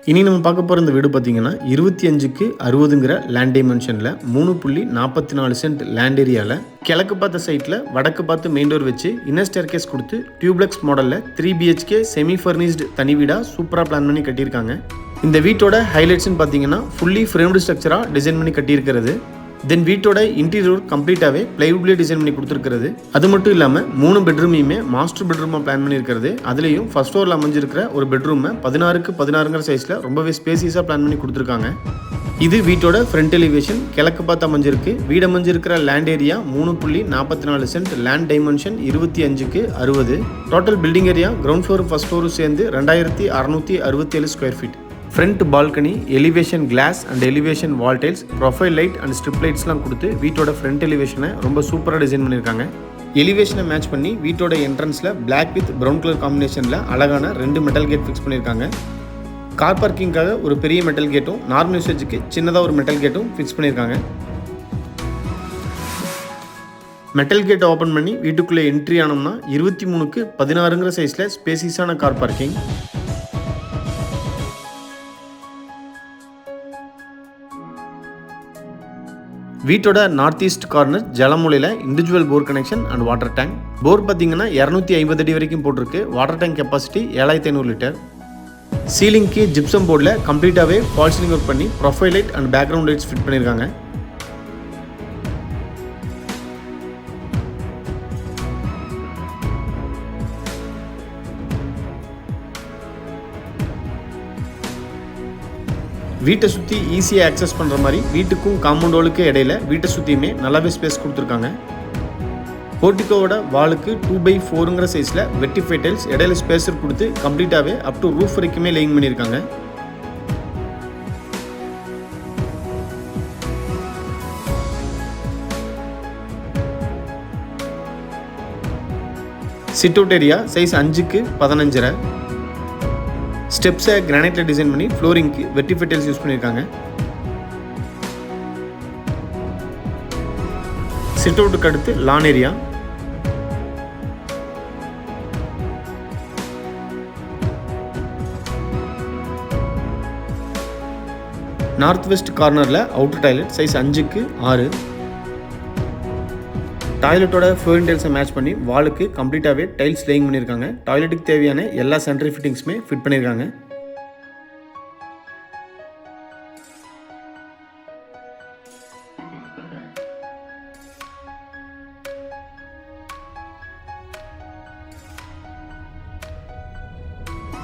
இனி நம்ம பார்க்க போகிற இந்த வீடு பார்த்தீங்கன்னா 25க்கு 60ங்கிற லேண்ட் டைமென்ஷனில் 3.44 சென்ட் லேண்ட் ஏரியாவில் கிழக்கு பார்த்த சைட்டில் வடக்கு பார்த்து மெயின் டோர் வச்சு இன்னர் ஸ்டேர்கேஸ் கொடுத்து டியூப்ளெக்ஸ் மாடலில் 3 BHK செமி ஃபர்னிஷ்டு தனி வீடாக சூப்பராக பிளான் பண்ணி கட்டியிருக்காங்க. இந்த வீட்டோட ஹைலைட்ஸ்னு பார்த்தீங்கன்னா ஃபுல்லி ஃப்ரேம்டு ஸ்ட்ரக்சராக டிசைன் பண்ணி கட்டியிருக்கிறது. தென் வீட்டோட இன்டீரியர் கம்ப்ளீட்டாகவே பிளைவுட்லேயே டிசைன் பண்ணி கொடுத்துருக்கிறது. அது மட்டும் இல்லாமல் 3 பெட்ரூமையுமே மாஸ்டர் பெட்ரூமாக பிளான் பண்ணியிருக்கிறது. அதுலேயும் ஃபர்ஸ்ட் ஃப்ளோரில் அமைஞ்சிருக்கிற ஒரு பெட்ரூமை 16க்கு 16ங்கிற சைஸில் ரொம்பவே ஸ்பேசியஸாக பிளான் பண்ணி கொடுத்துருக்காங்க. இது வீட்டோட ஃப்ரண்ட் எலிவேஷன். கிழக்கு பார்த்து அமைஞ்சிருக்கு. வீடு அமைஞ்சிருக்கிற land area 3.44 cent, land dimension 25க்கு 60. டோட்டல் பில்டிங் ஏரியா கிரவுண்ட் ஃப்ளோரும் ஃபர்ஸ்ட் ஃப்ளோரும் சேர்ந்து 2667 square feet. Front balcony, elevation glass and elevation wall tiles, profile light and strip லைட்ஸ்லாம் கொடுத்து வீட்டோட ஃப்ரண்ட் எலிவேஷனை ரொம்ப சூப்பராக டிசைன் பண்ணியிருக்காங்க. எலிவேஷனை மேட்ச் பண்ணி வீட்டோட என்ட்ரன்ஸில் பிளாக் வித் ப்ரௌன் கலர் காம்பினேஷனில் அழகான 2 மெட்டல் கேட் ஃபிக்ஸ் பண்ணியிருக்காங்க. கார் பார்க்கிங்காக ஒரு பெரிய மெட்டல் கேட்டும் நார்மல் யூசேஜுக்கு சின்னதாக ஒரு மெட்டல் கேட்டும் ஃபிக்ஸ் பண்ணியிருக்காங்க. மெட்டல் கேட்டை ஓப்பன் பண்ணி வீட்டுக்குள்ளே என்ட்ரி ஆனோம்னா 23க்கு 16ங்கிற சைஸில் ஸ்பேசியஸான கார் பார்க்கிங். வீட்டோட நார்த் ஈஸ்ட் கார்னர் ஜலமூலையில் individual bore connection and water tank. Bore பார்த்தீங்கன்னா 250 அடி வரைக்கும் போட்டிருக்கு. Water tank capacity 7500 litre. சீலிங்க்கு ஜிப்சம் போர்டில் கம்ப்ளீட்டாகவே ஃபால் சீலிங் ஒர்க் பண்ணி profile light and background lights fit பண்ணியிருக்காங்க. வீட்டை சுற்றி ஈஸியாக ஆக்சஸ் பண்ணுற மாதிரி வீட்டுக்கும் காம்பவுண்ட் வாலுக்கு இடையில வீட்டை சுற்றியுமே நல்லாவே ஸ்பேஸ் கொடுத்துருக்காங்க. போர்ட்டிகோவோட வாலுக்கு 2x4ங்கிற சைஸில் வெட்டிஃபை டைல்ஸ் இடையில ஸ்பேஸர் கொடுத்து கம்ப்ளீட்டாகவே அப் டு ரூஃப் வரைக்குமே லேயிங் பண்ணியிருக்காங்க. சிட் அவுட் ஏரியா சைஸ் 5க்கு 15.5. ஸ்டெப்ஸை கிரானைட்டில் டிசைன் பண்ணி ஃப்ளோரிங்க்கு வெட்டிஃபை டைல்ஸ் யூஸ் பண்ணியிருக்காங்க. சிட் அவுட்டுக்கு அடுத்து லான் ஏரியா. நார்த் வெஸ்ட் கார்னரில் அவுட்டர் டாய்லெட் சைஸ் 5க்கு 6. டாய்லெட்டோட ஃப்ளோரிங் டைல்ஸை மேட்ச் பண்ணி வாலுக்கு கம்ப்ளீட்டாகவே டைல்ஸ் லேயிங் பண்ணியிருக்காங்க. டாய்லெட்டுக்கு தேவையான எல்லா சானிட்டரி ஃபிட்டிங்ஸுமே ஃபிட் பண்ணியிருக்காங்க.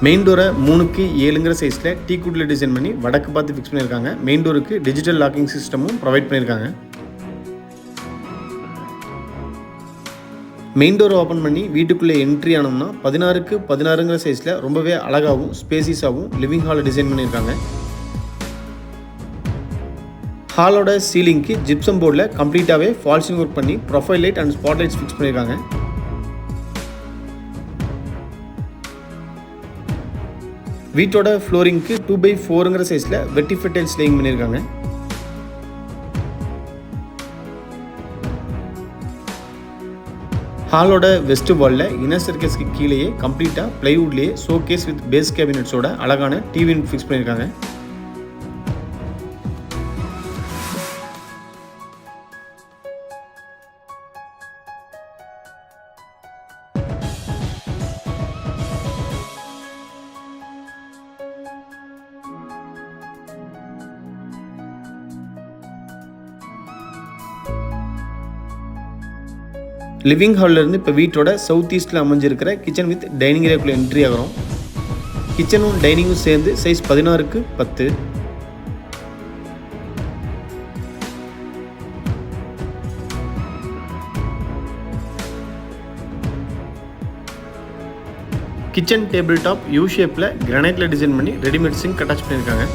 மெயின் டோரை 3க்கு 7ங்கிற சைஸில் டீக்குட்டில் டிசைன் பண்ணி வடக்கு பார்த்து ஃபிக்ஸ் பண்ணியிருக்காங்க. மெயின் டோருக்கு டிஜிட்டல் லாக்கிங் சிஸ்டமும் ப்ரொவைட் பண்ணியிருக்காங்க. மெயின் டோரை ஓப்பன் பண்ணி வீட்டுக்குள்ளே என்ட்ரி ஆனோம்னா 16க்கு 16ங்கிற சைஸில் ரொம்பவே அழகாகவும் ஸ்பேசியஸாகவும் லிவிங் ஹாலை டிசைன் பண்ணியிருக்காங்க. ஹாலோட சீலிங்க்கு ஜிப்சம் போர்டில் கம்ப்ளீட்டாகவே ஃபால் சீலிங் ஒர்க் பண்ணி profile light and spot lights fix பண்ணியிருக்காங்க. வீட்டோட ஃப்ளோரிங்க்கு 2x4ங்கிற சைஸில் வெட்டிஃபை டைல்ஸ் லேயிங் பண்ணியிருக்காங்க. ஹாலோட வெஸ்ட் வாலில் இன்னர் ஸ்டேர்கேஸ்க்கு கீழேயே கம்ப்ளீட்டாக பிளைவுட்லேயே ஷோகேஸ் வித் பேஸ் கேபினட்ஸோட அழகான டிவி யூனிட் ஃபிக்ஸ் பண்ணியிருக்காங்க. லிவிங் ஹாலிலேருந்து இப்போ வீட்டோட சவுத் ஈஸ்ட்டில் அமைஞ்சிருக்கிற கிச்சன் வித் டைனிங் ஏரியாக்குள்ளே என்ட்ரி ஆகிறோம். கிச்சனும் டைனிங்கும் சேர்ந்து சைஸ் 16க்கு 10. கிச்சன் டேபிள் டாப் யூ ஷேப்பில் கிரானைட்டில் டிசைன் பண்ணி ரெடிமேட் சிங்க் அட்டாச் பண்ணியிருக்காங்க.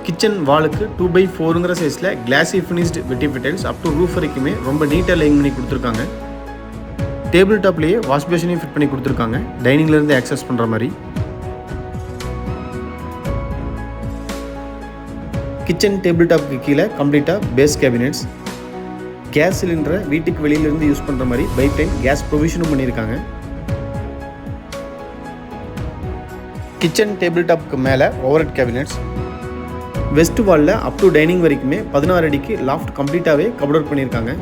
கிச்சன் வாலுக்கு 2x4ங்கிற சைஸில் glossy finished vitrify tiles up to roof வரைக்குமே ரொம்ப நீட்டாக லேயிங் பண்ணி கொடுத்துருக்காங்க. டேபிள் டாப்லேயே வாஷ் பேஷனையும் ஃபிட் பண்ணி கொடுத்துருக்காங்க டைனிங்லேருந்து ஆக்சஸ் பண்ணுற மாதிரி. கிச்சன் டேபிள் டாப்புக்கு கீழே கம்ப்ளீட்டாக பேஸ் கேபினெட்ஸ். கேஸ் சிலிண்டரை வீட்டுக்கு வெளியிலேருந்து யூஸ் பண்ணுற மாதிரி பைப் லைன் கேஸ் ப்ரொவிஷனும் பண்ணியிருக்காங்க. கிச்சன் டேபிள் டாப்புக்கு மேலே ஓவர்ஹெட் கேபினெட்ஸ். வெஸ்ட் வாலில் அப் டு டைனிங் வரைக்குமே 16 அடிக்கு லாஃப்ட் கம்ப்ளீட்டாகவே கபோர்ட் பண்ணியிருக்காங்க.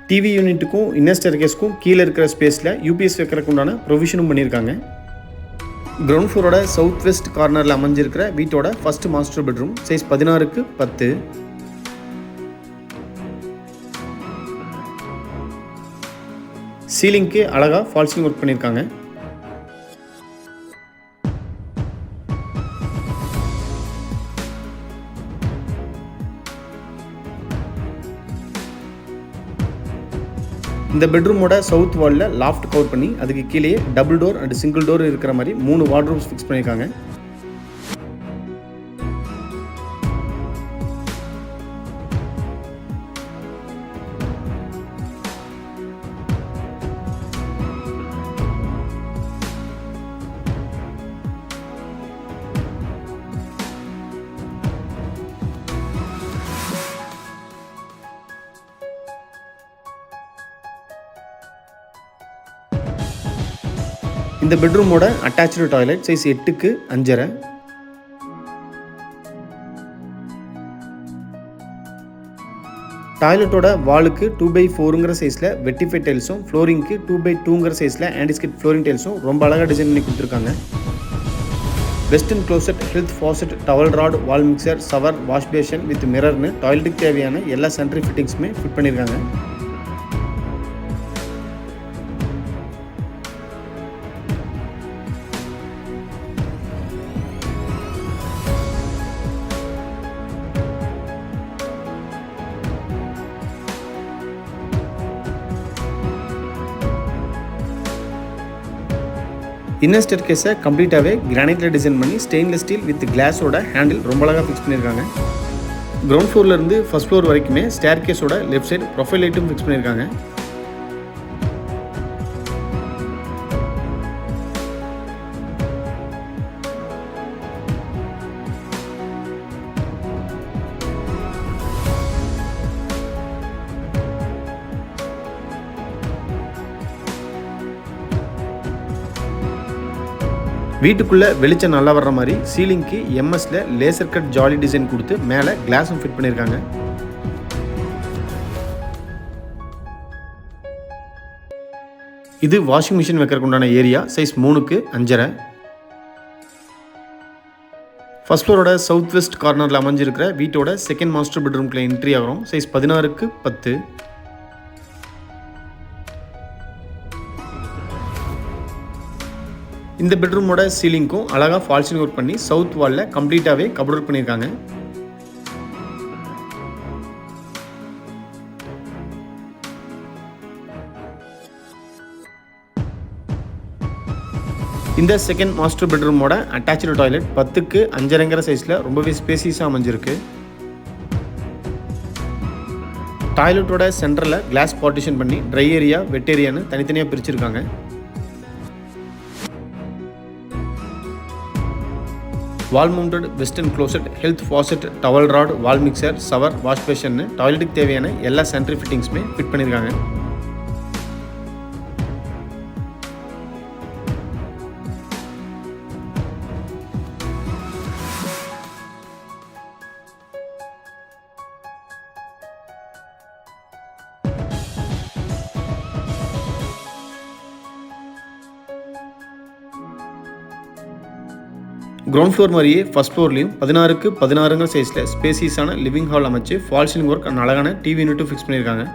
டிவி யூனிட்டுக்கும் இன்னர் ஸ்டேர்கேஸ்க்கும் கீழே இருக்கிற ஸ்பேஸில் யூபிஎஸ் வைக்கிறதுக்கு உண்டான ப்ரொவிஷனும் பண்ணியிருக்காங்க. கிரவுண்ட் ஃப்ளோரோட சவுத் வெஸ்ட் கார்னரில் அமைஞ்சிருக்கிற வீட்டோட ஃபர்ஸ்ட் மாஸ்டர் பெட்ரூம் சைஸ் 16க்கு 10. சீலிங்க்கு அழகாக ஃபால்சிங் ஒர்க் பண்ணியிருக்காங்க. இந்த பெட்ரூமோட சவுத் வாலில் லாஃப்ட் கவர் பண்ணி அதுக்கு கீழே double door and single door இருக்கிற மாதிரி 3 வார்ட்ரோப்ஸ் ஃபிக்ஸ் பண்ணியிருக்காங்க. இந்த பெட்ரூமோட அட்டாச்சு டாய்லெட் சைஸ் 8க்கு 5.5. டாய்லெட்டோட வாலுக்கு 2x4ங்கிற சைஸில் வெட்டிஃபை டைல்ஸும் ஃப்ளோரிங்க்கு 2x2ங்கிற சைஸில் ஆன்டிஸ்கிட் ஃப்ளோரிங் டைல்ஸும் ரொம்ப அழகாக டிசைன் பண்ணி கொடுத்துருக்காங்க. Western closet, health faucet, towel rod, wall mixer, shower, wash basin with மிரர்னு டாய்லெட்டுக்கு தேவையான எல்லா சானிட்டரி ஃபிட்டிங்ஸுமே ஃபிட் பண்ணியிருக்காங்க. இன்னர் ஸ்டேர்கேஸை கம்ப்ளீட்டாகவே கிரானைட்டில் டிசைன் பண்ணி ஸ்டெயின்லெஸ் ஸ்டீல் வித் கிளாஸோட ஹேண்டில் ரொம்ப அழகாக ஃபிக்ஸ் பண்ணியிருக்காங்க. கிரவுண்ட் ஃப்ளோர்லேருந்து ஃபர்ஸ்ட் ஃப்ளோர் வரைக்குமே ஸ்டேர்கேஸோட லெஃப்ட் சைடு ப்ரொஃபைல் லைட்டும் ஃபிக்ஸ் பண்ணியிருக்காங்க. வீட்டுக்குள்ளே வெளிச்சம் நல்லா வர்ற மாதிரி சீலிங்க்கு எம்எஸ்ல லேசர் கட் ஜாலி டிசைன் கொடுத்து மேலே கிளாஸும் ஃபிட் பண்ணியிருக்காங்க. இது வாஷிங் மிஷின் வைக்கிறதுக்கு உண்டான ஏரியா சைஸ் 3க்கு 5.5. ஃபர்ஸ்ட் ஃப்ளோரோட சவுத் வெஸ்ட் கார்னரில் அமைஞ்சிருக்கிற வீட்டோட செகண்ட் மாஸ்டர் பெட்ரூம்குள்ள என்ட்ரி ஆகிறோம். சைஸ் 16க்கு 10. இந்த பெட்ரூமோட சீலிங்க்கும் அழகாக ஃபால்சிங் ஒர்க் பண்ணி சவுத் வாலில் கம்ப்ளீட்டாகவே கபோர்ட் பண்ணியிருக்காங்க. இந்த செகண்ட் மாஸ்டர் பெட்ரூமோட அட்டாச்சு டாய்லெட் 10க்கு 5.5ங்கிற சைஸில் ரொம்பவே ஸ்பேசியஸாக அமைஞ்சிருக்கு. டாய்லெட்டோட சென்டரில் கிளாஸ் பார்ட்டிஷன் பண்ணி ட்ரை ஏரியா, வெட் ஏரியான்னு தனித்தனியாக பிரிச்சிருக்காங்க. Wall mounted western closet, health faucet, towel rod, wall mixer, shower, wash பேஷன்னு டாய்லெட்டுக்கு தேவையான எல்லா சானிட்டரி ஃபிட்டிங்ஸுமே ஃபிட் பண்ணியிருக்காங்க. கிரவுண்ட் ஃப்ளோர் மாதிரியே ஃபர்ஸ்ட் ஃப்ளோர்லையும் 16க்கு 16ங்கிற சைஸில் ஸ்பேசியஸான லிவிங் ஹால் அமைச்சு ஃபால் சீலிங் ஒர்க் அண்ட் அழகான டிவி யூனிட்டும் ஃபிக்ஸ் பண்ணியிருக்காங்க.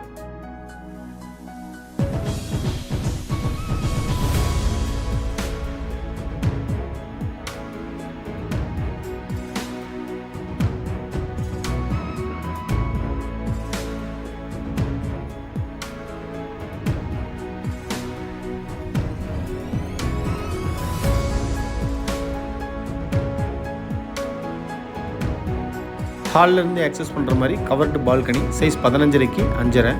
ஹால்லேருந்து ஆக்சஸ் பண்ணுற மாதிரி கவர்டு பால்கனி, சைஸ் 15.5க்கு 5.5.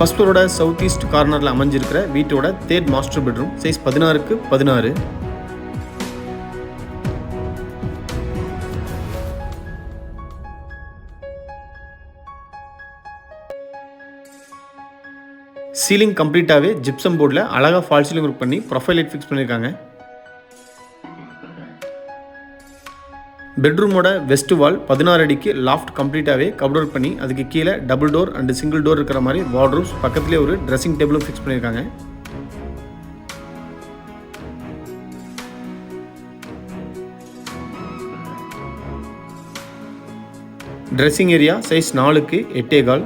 ஃபர்ஸ்ட் ஃப்ளோரோட சவுத் ஈஸ்ட் கார்னரில் அமைஞ்சிருக்கிற வீட்டோட தேர்ட் மாஸ்டர் பெட்ரூம், சைஸ் 16க்கு 16. சீலிங் கம்ப்ளீட்டாகவே ஜிப்சம் போர்டில் அழகாக ஃபால் சீலிங் ஒர்க் பண்ணி ப்ரொஃபைல் லைட் ஃபிக்ஸ் பண்ணியிருக்காங்க. பெட்ரூமோட வெஸ்ட் வால் 16 அடிக்கு லாஃப்ட் கம்ப்ளீட்டாகவே கபோர்ட் ஒர்க் பண்ணி அதுக்கு கீழே double door and single door இருக்கிற மாதிரி வார்ட்ரோப்ஸ், பக்கத்துலேயே ஒரு ட்ரெஸ்ஸிங் டேபிளும் ஃபிக்ஸ் பண்ணியிருக்காங்க. ட்ரெஸ்ஸிங் ஏரியா சைஸ் 4க்கு 8.25.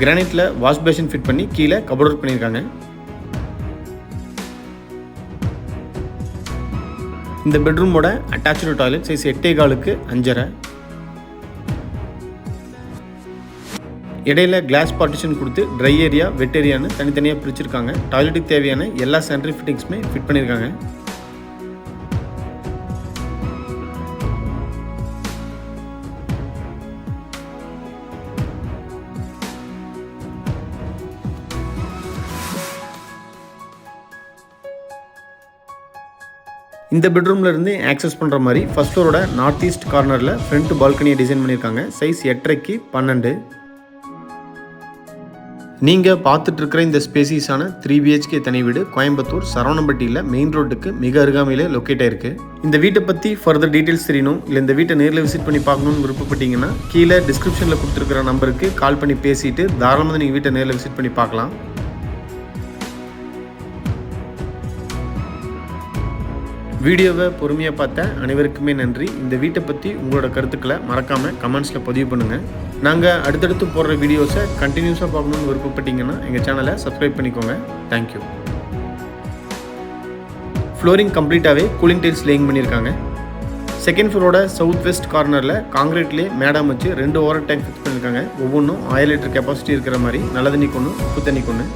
கிரானைட்டில் வாஷ் பேஷன் ஃபிட் பண்ணி கீழே கபோர்ட் ஒர்க் பண்ணியிருக்காங்க. இந்த பெட்ரூமோட அட்டாச்சு டாய்லெட் சைஸ் 8.25க்கு 5.5. இடையில கிளாஸ் பார்ட்டிஷன் கொடுத்து ட்ரை ஏரியா வெட் ஏரியான்னு தனித்தனியாக பிரிச்சிருக்காங்க. டாய்லெட்டுக்கு தேவையான எல்லா சானிட்டரி ஃபிட்டிங்ஸுமே ஃபிட் பண்ணியிருக்காங்க. இந்த பெட்ரூமில் இருந்து ஆக்சஸ் பண்ணுற மாதிரி ஃபர்ஸ்ட் ஃப்ளோரோட நார்த் ஈஸ்ட் கார்னரில் ஃப்ரண்ட் பால்கனியை டிசைன் பண்ணியிருக்காங்க. சைஸ் 8.5க்கு 12. நீங்கள் பார்த்துட்டு இருக்கிற இந்த ஸ்பேசிஸான 3 BHK தனி வீடு கோயம்புத்தூர் சரவணம்பட்டியில் மெயின் ரோட்டுக்கு மிக அருகாமையில் லொக்கேட் ஆயிருக்கு. இந்த வீட்டை பற்றி ஃபர்தர் டீட்டெயில்ஸ் தெரியணும், இல்லை இந்த வீட்டை நேரில் விசிட் பண்ணி பார்க்கணுன்னு விருப்பப்பட்டீங்கன்னா கீழே டிஸ்கிரிப்ஷனில் கொடுத்துருக்கிற நம்பருக்கு கால் பண்ணி பேசிட்டு தாராளமாக நீங்கள் வீட்டை நேரில் விசிட் பண்ணி பார்க்கலாம். வீடியோவை பொறுமையாக பார்த்த அனைவருக்குமே நன்றி. இந்த வீட்டை பற்றி உங்களோட கருத்துக்களை மறக்காமல் கமெண்ட்ஸில் பதிவு பண்ணுங்கள். நாங்கள் அடுத்தடுத்து போடுற வீடியோஸை கண்டினியூஸாக பார்க்கணுன்னு விருப்பப்பட்டீங்கன்னா எங்கள் சேனலை சப்ஸ்கிரைப் பண்ணிக்கோங்க. தேங்க்யூ. ஃப்ளோரிங் கம்ப்ளீட்டாகவே கூலிங் டைல்ஸ் லேயிங் பண்ணியிருக்காங்க. செகண்ட் ஃப்ளோரோட சவுத் வெஸ்ட் கார்னரில் காங்கிரீட்லேயே மேடம் வச்சு 2 ஓவர் டேங்க் ஃபிக்ஸ் பண்ணியிருக்காங்க. ஒவ்வொன்றும் 1000 லிட்டர் கெப்பாசிட்டி இருக்கிற மாதிரி நல்ல தண்ணி கொண்டு உப்பு தண்ணி கொண்டு.